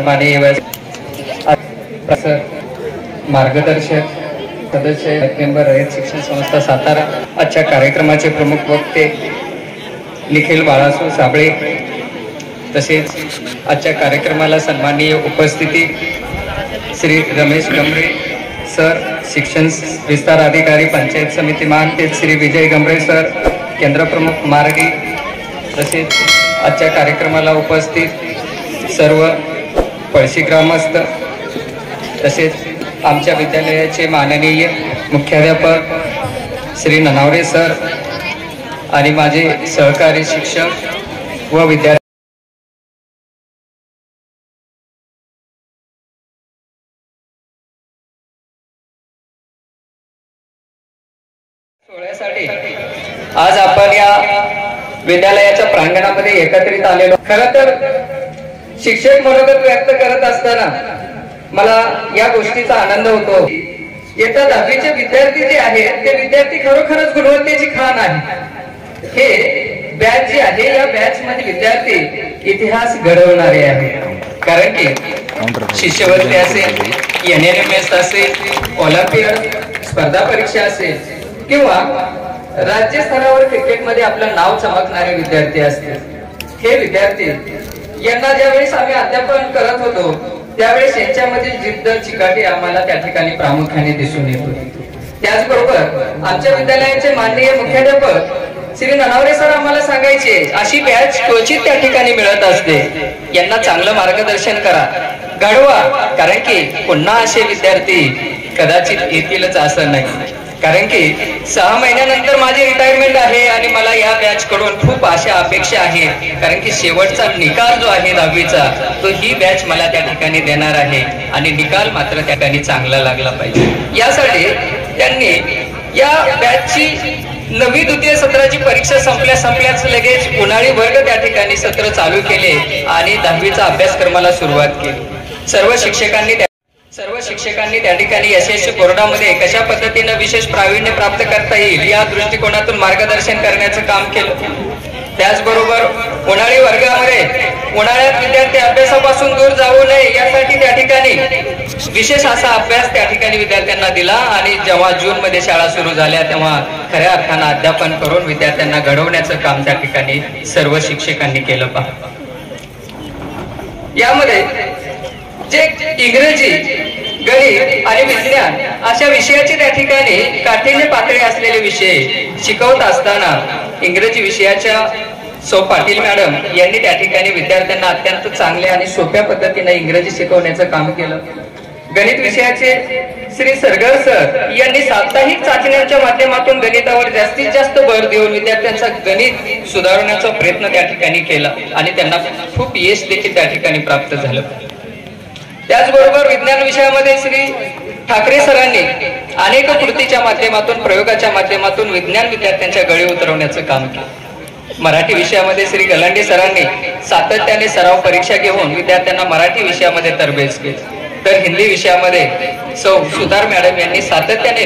सन्माननीय मार्गदर्शक सदस्य मेंबर रयत शिक्षण संस्था सातारा, आजच्या कार्यक्रमाचे प्रमुख वक्ते निखिल बाळासू साबळे, तसेच आजच्या कार्यक्रमाला सन्माननीय उपस्थिती श्री रमेश गमरे सर, शिक्षण विस्तार अधिकारी पंचायत समिती महातेज श्री विजय गमरे सर, केंद्र प्रमुख मार्गी, तसेच आजच्या कार्यक्रमाला उपस्थित सर्व पळशी ग्रामस्थ, तसेच आमच्या विद्यालयाचे माननीय मुख्याध्यापक श्री ननावरे सर आणि माझे सहकारी शिक्षक व विद्यार्थी, सोहळ्यासाठी आज आपण या विद्यालयाच्या प्रांगणामध्ये एकत्रित आलेलो। खरं तर शिक्षक मनोगत व्यक्त करत असताना मला या गोष्टीचा आनंद होतो, येत्या 10वीचे विद्यार्थी जे आहेत ते विद्यार्थी खरोखरच गुणवत्तेची खाण आहे। हे बॅच जे आहे या बॅच मध्ये विद्यार्थी इतिहास घडवणारे आहेत, कारण की शिष्यवृत्ती असेल, NNMS असेल, ऑलिम्पियड स्पर्धा परीक्षा असेल किंवा राज्य स्तरावर क्रिकेटमध्ये आपलं नाव चमकणारे विद्यार्थी असतील, हे विद्यार्थी यांना ज्यावेळेस आम्ही अध्यापन करत होतो त्यावेळेस यांच्यामध्ये जिद्द चिकाटी आम्हाला त्या ठिकाणी प्रामुख्याने दिसून येत होती। त्याचबरोबर आमच्या विद्यालयाचे माननीय मुख्याध्यापक श्री ननावरे सर आम्हाला सांगायचे, अशी बॅच क्वचित त्या ठिकाणी मिळत असते, यांना चांगलं मार्गदर्शन करा, घडवा, कारण की पुन्हा असे विद्यार्थी कदाचित येतीलच असं नाही। कारण की 6 महिन्यानंतर माझी रिटायरमेंट आहे आणि मला या बॅच कडून खूप अशा अपेक्षा आहेत, कारण की शेवटचा निकाल जो आहे 10वीचा तो ही बॅच मला त्या ठिकाणी देणार आहे आणि निकाल मात्र त्या ठिकाणी चांगला लागला पाहिजे। यासाठी त्यांनी या बॅचची 9वी द्वितीय सत्राची परीक्षा संपल्याच लगेच उन्हाळी वर्ग त्या ठिकाणी सत्र चालू केले आणि 10वीचा अभ्यासक्रमाला सुरुवात केली। सर्व शिक्षकांनी त्या ठिकाणी यशस्वी बोर्डामध्ये कशा पद्धतीने विशेष प्रावीण्य प्राप्त करता येईल या दृष्टिकोनातून मार्गदर्शन करण्याचं काम केलं। त्याचबरोबर उन्हाळी वर्गामध्ये उन्हाळ्यात विद्यार्थी अभ्यासापासून दूर जाऊ नये यासाठी त्या ठिकाणी विशेष असा अभ्यास त्या ठिकाणी विद्यार्थ्यांना दिला आणि जेव्हा जून मध्ये शाळा सुरू झाल्या तेव्हा खऱ्या अर्थानं अध्यापन करून विद्यार्थ्यांना घडवण्याचं काम त्या ठिकाणी सर्व शिक्षकांनी केलं पहा। यामध्ये जे इंग्रजी, गणित आणि विज्ञान अशा विषयाचे त्या ठिकाणी काठीण्य पातळी असलेले विषय शिकवत असताना इंग्रजी विषयाच्या सौ पाटील मॅडम यांनी त्या ठिकाणी विद्यार्थ्यांना अत्यंत चांगल्या आणि सोप्या पद्धतीने इंग्रजी शिकवण्याचं काम केलं। गणित विषयाचे श्री सरगर सर यांनी साप्ताहिक चाचण्यांच्या माध्यमातून गणितावर जास्तीत जास्त भर देऊन विद्यार्थ्यांचा गणित सुधारण्याचा प्रयत्न त्या ठिकाणी केला आणि त्यांना खूप यश देखील त्या ठिकाणी प्राप्त झालं। त्याचबरोबर विज्ञान विषयामध्ये श्री ठाकरे सरांनी अनेक कृतीच्या माध्यमातून, प्रयोगाच्या माध्यमातून विज्ञान विद्यार्थ्यांच्या गळी उतरवण्याचं काम केलं। मराठी विषयामध्ये श्री गलांडे सरांनी सातत्याने सराव परीक्षा घेऊन विद्यार्थ्यांना मराठी विषयामध्ये तरबेज केली। तर हिंदी विषयामध्ये सौ सुधार मॅडम यांनी सातत्याने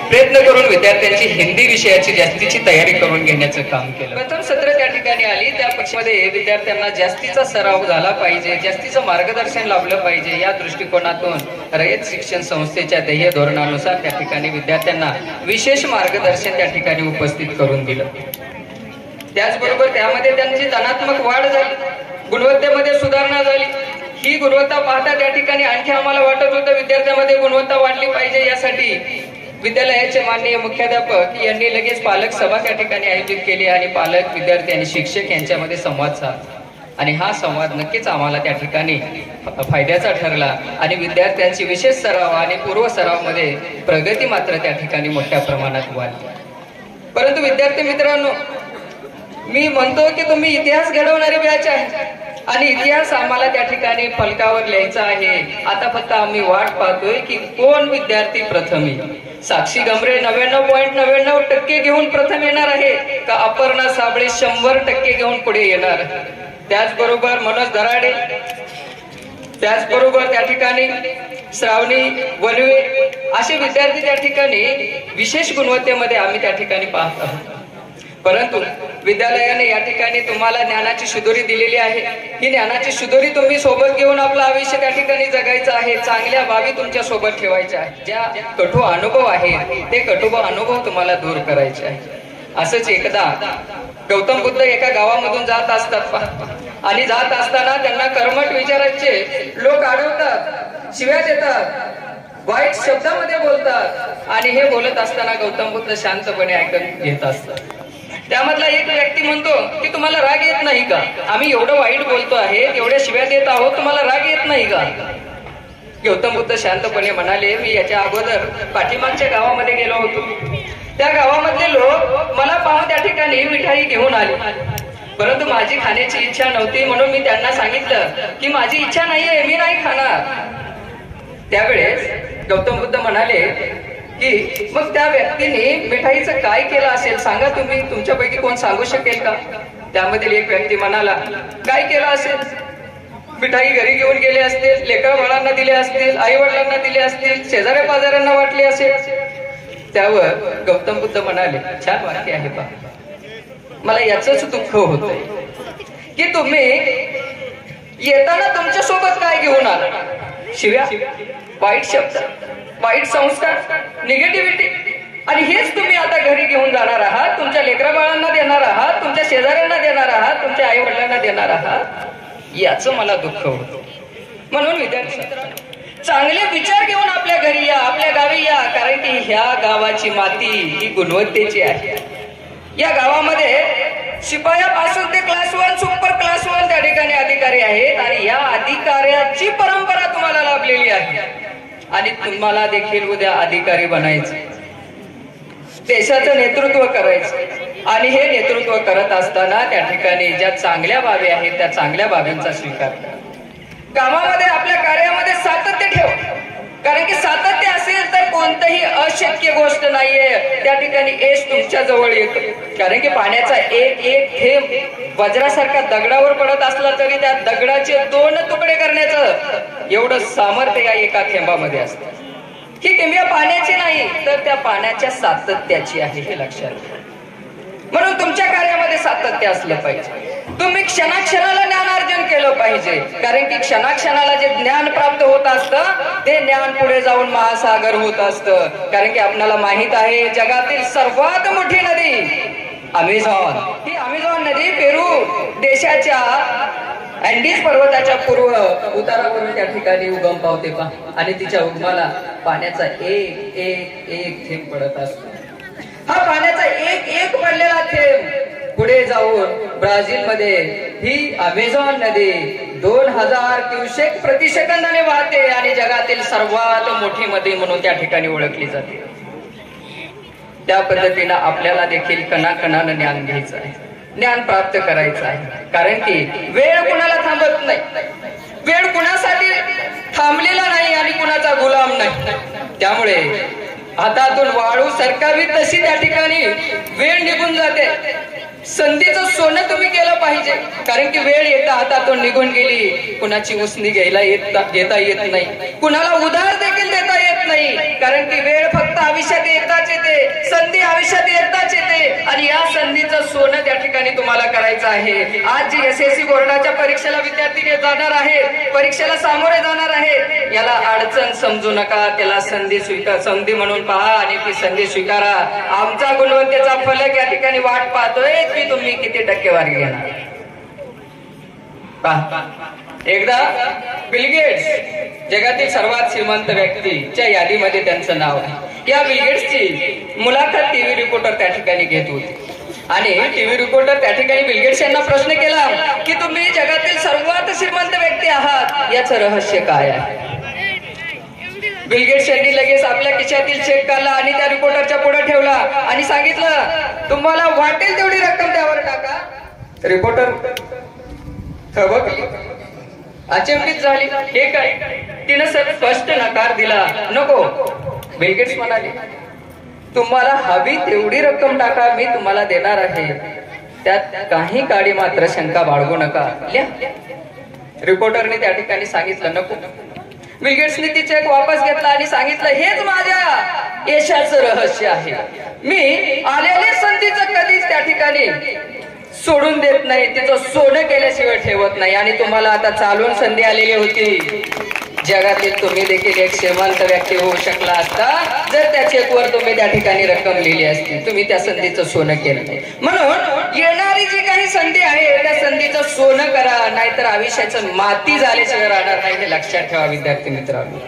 प्रयत्न करून विद्यार्थ्यांची हिंदी विषयाची जास्तीची तयारी करून घेण्याचं काम केलं। प्रथम सत्र त्या ठिकाणी आली, त्या पक्षामध्ये विद्यार्थ्यांना जास्तीचा सराव झाला पाहिजे, जास्तीचं मार्गदर्शन लाभलं पाहिजे या दृष्टिकोनातून रयत शिक्षण संस्थेच्या ध्येय धोरणानुसार त्या ठिकाणी विद्यार्थ्यांना विशेष मार्गदर्शन त्या ठिकाणी उपस्थित करून दिलं। त्याचबरोबर त्यामध्ये त्यांची धनात्मक वाढ झाली, गुणवत्तेमध्ये सुधारणा झाली। ही गुणवत्ता पाहता त्या ठिकाणी आणखी आम्हाला वाटत होतं विद्यार्थ्यांमध्ये गुणवत्ता वाढली पाहिजे, यासाठी विद्यालयाचे माननीय मुख्याध्यापक यांनी लगेच पालक सभा त्या ठिकाणी आयोजित केली आणि पालक, विद्यार्थी आणि शिक्षक यांच्यामध्ये संवाद साधला आणि हा संवाद नक्कीच आम्हाला त्या ठिकाणी फायद्याचा ठरला आणि विद्यार्थ्यांची विशेष सराव आणि पूर्व सराव मध्ये प्रगती मात्र त्या ठिकाणी मोठ्या प्रमाणात वाढली। परंतु विद्यार्थी मित्रांनो, मी म्हणतो की तुम्ही इतिहास घडवणारी बॅच आहे आणि इतिहास आम्हाला त्या ठिकाणी फलकावर लिहायचा आहे। आता फक्त आम्ही वाट पाहतोय की कोण विद्यार्थी प्रथम येईल। साक्षी गमरे 99.99% घेऊन प्रथम येणार आहे का अपर्णा साबळे 100% घेऊन पुढे येणार। त्याचबरोबर मनोज धराडे, त्याचबरोबर त्या ठिकाणी श्रावणी वनवे असे विद्यार्थी त्या ठिकाणी विशेष गुणवत्तेमध्ये आम्ही त्या ठिकाणी पाहत आहोत। परंतु विद्यालयाने या ठिकाणी तुम्हाला ज्ञानाची शुद्धोरी दिलेली आहे. ही ज्ञानाची शुद्धोरी तुम्ही सोबत घेऊन आपलं आयुष्य त्या ठिकाणी जगायचं आहे. चांगल्या बाबी तुमच्या सोबत ठेवायच्या आहेत. ज्या कटू अनुभव आहेत ते कटू अनुभव तुम्हाला दूर करायचे आहे. असंच एकदा गौतम बुद्ध एका गावामधून जात असतात आणि जात असताना त्यांना कर्मठ विचारांचे लोक अडवतात, शिव्या देतात, वाईट शब्दामध्ये बोलतात आणि हे बोलत असताना गौतम बुद्ध शांतपणे ऐकत घेत असतात. त्यामधला एक व्यक्ती म्हणतो की तुम्हाला राग येत नाही का? आम्ही एवढं वाईट बोलतो आहे, एवढ्या शिव्या देत आहोत, तुम्हाला राग येत नाही का? गौतम बुद्ध शांतपणे म्हणाले, मी याच्या अगोदर पाठीमागच्या गावामध्ये गेलो होतो. त्या गावामधले लोक मला पाहून त्या ठिकाणी मिठाई घेऊन आले, परंतु माझी खाण्याची इच्छा नव्हती म्हणून मी त्यांना सांगितलं की माझी इच्छा नाहीये, मी नाही खाणार. त्यावेळेस गौतम बुद्ध म्हणाले की मग त्या व्यक्तीने मिठाईचं काय केलं असेल सांगा, तुम्ही तुमच्यापैकी कोण सांगू शकेल का? त्यामधील एक व्यक्ती म्हणाला, काय केलं असेल? मिठाई घरी घेऊन गेले असतील, लेकरा बाळांना दिले असतील, आई वडिलांना दिले असतील, शेजाऱ्या पाजाऱ्यांना वाटले असेल. त्यावर गौतम बुद्ध म्हणाले, छान वाक्य आहे पा, मला याचंच दुःख होतंय की तुम्ही येताना तुमच्या सोबत काय घेऊन आला? शिव्या, वाईट शब्द, वाईट संस्कार, निगेटिव्हिटी, आणि हेच तुम्ही आता घरी घेऊन जाणार आहात, तुमच्या लेकरा बाळांना देणार आहात, तुमच्या शेजाऱ्यांना देणार आहात, तुमच्या आई वडिलांना देणार आहात. याचं मला दुःख होतं. म्हणून विद्यार्थी मित्रांनो, चांगले विचार घेऊन आपल्या घरी या, आपल्या गावी या, कारण की ह्या गावाची माती ही गुणवत्तेची आहे. या गावामध्ये शिपायापासून ते क्लास 1 सुपर क्लास 1 त्या ठिकाणी अधिकारी आहेत आणि या अधिकाऱ्याची परंपरा तुम्हाला लाभलेली आहे आणि तुम्हाला देखील उद्या अधिकारी बनायचं, देशाचं नेतृत्व करायचं. आणि हे नेतृत्व करत असताना त्या ठिकाणी ज्या चांगल्या बाबी आहेत त्या चांगल्या बाबींचा स्वीकार करा. कामामध्ये, आपल्या कार्यामध्ये सातत्य ठेव, कारण की सातत्य असेल तर कोणतीही अशक्य गोष्ट नाहीये. त्या ठिकाणी यश तुमच्या जवळ येतो, कारण की पाण्याचा एक एक थेंब वज्रासारखा दगडावर पडत असला तरी त्या दगडाचे 2 तुकडे करण्याचं एवढं सामर्थ्य या एका थेंबामध्ये असतं. ही किमया पाण्याची नाही तर त्या पाण्याच्या सातत्याची आहे, हे लक्षात घ्या. म्हणून तुमच्या कार्यामध्ये सातत्य असलं पाहिजे. तुम्ही क्षणाक्षणाला ज्ञानार्जन केलं पाहिजे, कारण की क्षणाक्षणाला जे ज्ञान प्राप्त होत असतं ते ज्ञान पुढे जाऊन महासागर होत असतं. कारण की आपल्याला माहित आहे जगातील सर्वात मोठी नदी अमेझॉन, ही अमेझॉन नदी पेरू देशाच्या अँडीज पर्वताच्या पूर्व उतारावरून त्या ठिकाणी उगम पावते पहा, आणि तिच्या उगमाला पाण्याचा एक एक एक थेंब पडत असतो. हा पाण्याचा एक एक पडलेला थेंब पुढे जाऊन ब्राझील मध्ये ही अमेझॉन नदी 2000 क्युसेक प्रतिसेकंदाने वाहते आणि जगातील सर्वात मोठी नदी म्हणून त्या ठिकाणी ओळखली जाते. त्या पद्धतीनं आपल्याला देखील कणाकणानं ज्ञान घ्यायचं आहे, ज्ञान प्राप्त करायचं आहे. कारण की वेळ कुणाला थांबत नाही, वेळ कुणासाठी थांबलेला नाही आणि कुणाचा गुलाम नाही. त्यामुळे हातातून वाळू सरकावी तशी त्या ठिकाणी वेळ निघून जाते. संधीचं सोनं तुम्ही केलं पाहिजे, कारण की वेळ एकदा हातातून निघून गेली, कुणाची उसनी घेता येत नाही, कुणाला उधार देखील देता येत नाही. कारण की वेळ फक्त आयुष्यात एकदाच येते, संधी आयुष्यात एकदाच येते आणि या संधीचं सोनं त्या ठिकाणी तुम्हाला करायचं आहे. आज जी SSC बोर्डाच्या परीक्षेला विद्यार्थी जाणार आहेत, परीक्षेला सामोरे जाणार आहेत, याला अडचण समजू नका, त्याला संधी म्हणून पहा आणि ती संधी स्वीकारा. आमचा गुणवत्तेचा फलक या ठिकाणी वाट पाहतोय की तुम्ही किती टक्केवारी घेणार. एकदा बिल गेट्स जगातील सर्वात श्रीमंत व्यक्तीच्या यादीमध्ये त्यांचं नाव आहे. या बिल गेट्सची मुलाखत टीव्ही रिपोर्टर त्या ठिकाणी घेत होते आणि टीव्ही रिपोर्टर त्या ठिकाणी बिल गेट्स यांना प्रश्न केला की तुम्ही जगातील सर्वात श्रीमंत व्यक्ती आहात, याचं रहस्य काय आहे? बिल गेट्स यांनी लगेच आपल्या खिशातील चेक काढला आणि त्या रिपोर्टरच्या पुढे ठेवला आणि सांगितलं, तुम्हाला वाटेल तेवढी रक्कम त्यावर टाका. रिपोर्टर अचंबित झाली, हे काय? तिनं स्पष्ट नकार दिला, नको. बिल गेट्स म्हणाले, तुम्हाला हवी तेवढी रक्कम टाका, मी तुम्हाला देणार आहे, त्यात काही काळी मात्र शंका बाळगू नका. रिपोर्टरने त्या ठिकाणी सांगितलं, नको. बिल गेट्सने ती चेक वापस घेतला आणि सांगितलं, हेच माझ्या यशाचं रहस्य आहे. मी आलेल्या संधीचं कधीच त्या ठिकाणी सोडून देत नाही, तिचं सोनं केल्याशिवाय ठेवत नाही. आणि तुम्हाला आता चालून संधी आलेली होती. जगातील तुम्ही देखील एक श्रीमंत व्यक्ती होऊ शकला असता जर त्या चेकवर तुम्ही त्या ठिकाणी रक्कम लिहिली असती. तुम्ही त्या संधीचं सोनं केलं नाही. म्हणून येणारी जी काही संधी आहे त्या संधीचं सोनं करा, नाहीतर आयुष्याचं माती झाल्याशिवाय राहणार नाही. हे लक्षात ठेवा विद्यार्थी मित्रांनो,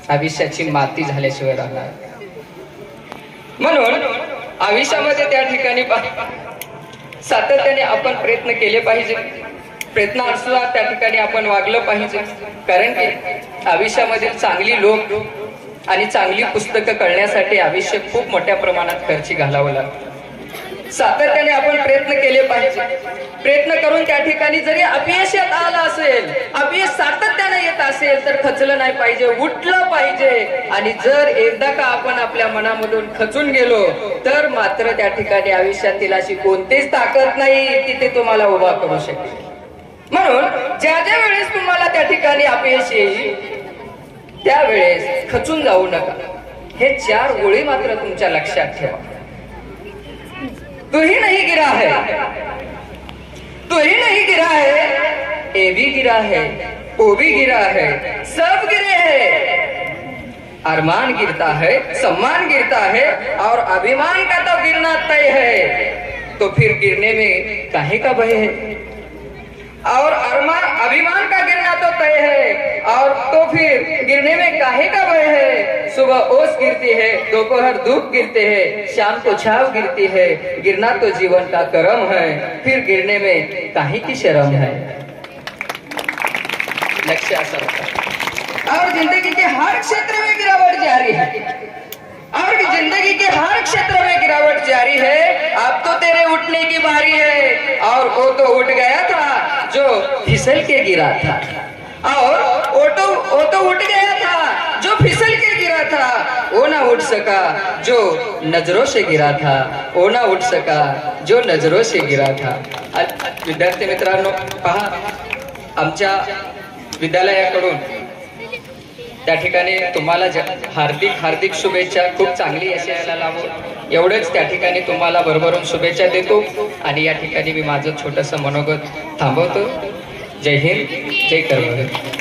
आयुष्याची माती झाल्याशिवाय राहणार. म्हणून आयुष्यामध्ये त्या ठिकाणी सातत्याने आपण प्रयत्न केले पाहिजे. प्रयत्नानुसार त्या ठिकाणी आपण वागलं पाहिजे. कारण की आयुष्यामध्ये चांगली लोक आणि चांगली पुस्तकं कळण्यासाठी आयुष्य खूप मोठ्या प्रमाणात खर्ची घालावं लागतं. सातत्याने आपण प्रयत्न केले पाहिजे. प्रयत्न करून त्या ठिकाणी जरी अपयश आलं असेल, अपयश सातत्याने येत असेल तर खचलं नाही पाहिजे, उठलं पाहिजे. आणि जर एकदा का आपण आपल्या मनामधून खचून गेलो तर मात्र त्या ठिकाणी आयुष्यातील अशी कोणतीच ताकद नाही की ते तुम्हाला उभा करू शकेल. म्हणून ज्या ज्या वेळेस तुम्हाला त्या ठिकाणी अपयश येईल त्यावेळेस खचून जाऊ नका. हे 4 ओळी मात्र तुमच्या लक्षात ठेवा. तू ही नहीं गिरा है, तू ही नहीं गिरा है, ये भी गिरा है, वो भी गिरा है, सब गिरे हैं. अरमान गिरता है, सम्मान गिरता है और अभिमान का तो गिरना तय है. तो फिर गिरने में काहे का भय है? और अभिमान का गिरना तो तय है और तो फिर गिरने में काहे का भय है? सुबह ओस गिरती है, दोपहर धूप गिरते हैं, शाम को छाव गिरती है. गिरना तो जीवन का कर्म है, फिर गिरने में काहे की शर्म है. लक्ष्य ऐसा होता है. और जिंदगी के हर क्षेत्र में गिरावट जारी है, और जिंदगी के हर क्षेत्र में गिरावट जारी है. अब तो तेरे उठने की बारी है. और वो तो उठ गया था जो फिसल के गिरा था, और वो तो उठ गया था जो फिसल के गिरा था. वो ना उठ सका जो नजरों से गिरा था, वो ना उठ सका जो नजरों से गिरा था. विद्यार्थी मित्रांनो पहा, आमच्या विद्यालयाकडून त्या ठिकाणी तुम्हाला हार्दिक शुभेच्छा. खूप चांगली यशाला लाभो एवढंच त्या ठिकाणी तुम्हाला भरभरून शुभेच्छा देतो. आणि या ठिकाणी मी माझं छोटंसं मनोगत थांबवतो. जय हिंद, जय कर्मवीर.